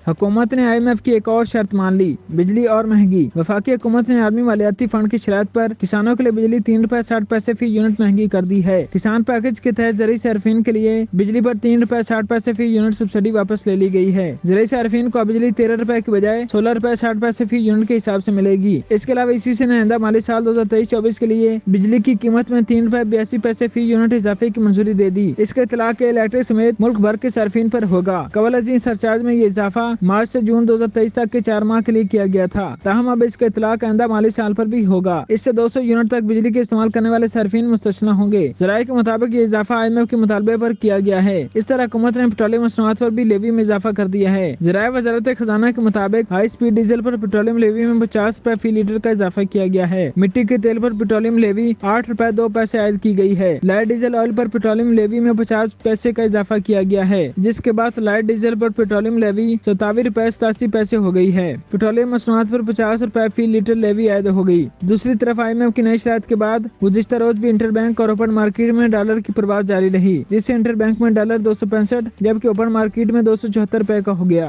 हुकूमत ने IMF की एक और शर्त मान ली, बिजली और महंगी। वफाकी हुकूमत ने आर्मी मालियाती फंड की शराइत पर किसानों के लिए बिजली 3 रुपए 60 पैसे फी यूनिट महंगी कर दी है। किसान पैकेज के तहत ज़रूरी सार्फिन के लिए बिजली पर 3 रुपए 60 पैसे फी यूनिट सब्सिडी वापस ले ली गई है। ज़रूरी सार्फिन को बिजली 13 रुपए की बजाय 16 रुपए 60 पैसे फी यूनिट के हिसाब से मिलेगी। इसके अलावा इसी से आइंदा माली साल 2023-24 के लिए बिजली की कीमत में 3 रुपए 82 पैसे फी यूनिट इजाफे की मंजूरी दे दी। इसके इतलाक इलेक्ट्रिक समेत मुल्क भर के सार्फिन पर होगा। कवल सरचार्ज में ये इजाफा मार्च से जून 2023 तक के 4 माह के लिए किया गया था। ताहम अब इसका इतलाक आइंदा माली साल पर भी होगा। इससे 200 यूनिट तक बिजली के इस्तेमाल करने वाले सार्फिन मुस्तस्ना होंगे। ज़राए के मुताबिक ये इजाफा IMF के मुतालबे पर किया गया है। इस तरह हुकूमत ने पेट्रोलियम मसनूआत पर भी लेवी में इजाफा कर दिया है। ज़राए वज़ारत खजाना के मुताबिक हाई स्पीड डीजल पर पेट्रोलियम लेवी में 50 रुपए फी लीटर का इजाफा किया गया है। मिट्टी के तेल पर पेट्रोलियम लेवी 8 रुपए 2 पैसे आयद की गई है। लाइट डीजल ऑयल पर पेट्रोलियम लेवी में 50 पैसे का इजाफा किया गया है, जिसके बाद लाइट डीजल पर पेट्रोलियम लेवी 27 रुपए 87 पैसे हो गई है। पेट्रोलियम मसनूआत पर 50 रुपए फी लीटर लेवी आयद हो गई। दूसरी तरफ IMF की नई शराइत के बाद गुज़िश्ता रोज भी इंटरबैंक और ओपन मार्केट में डॉलर की प्रवाह जारी रही, जिससे इंटरबैंक में डॉलर 265 जबकि ओपन मार्केट में 274 रुपए का हो गया।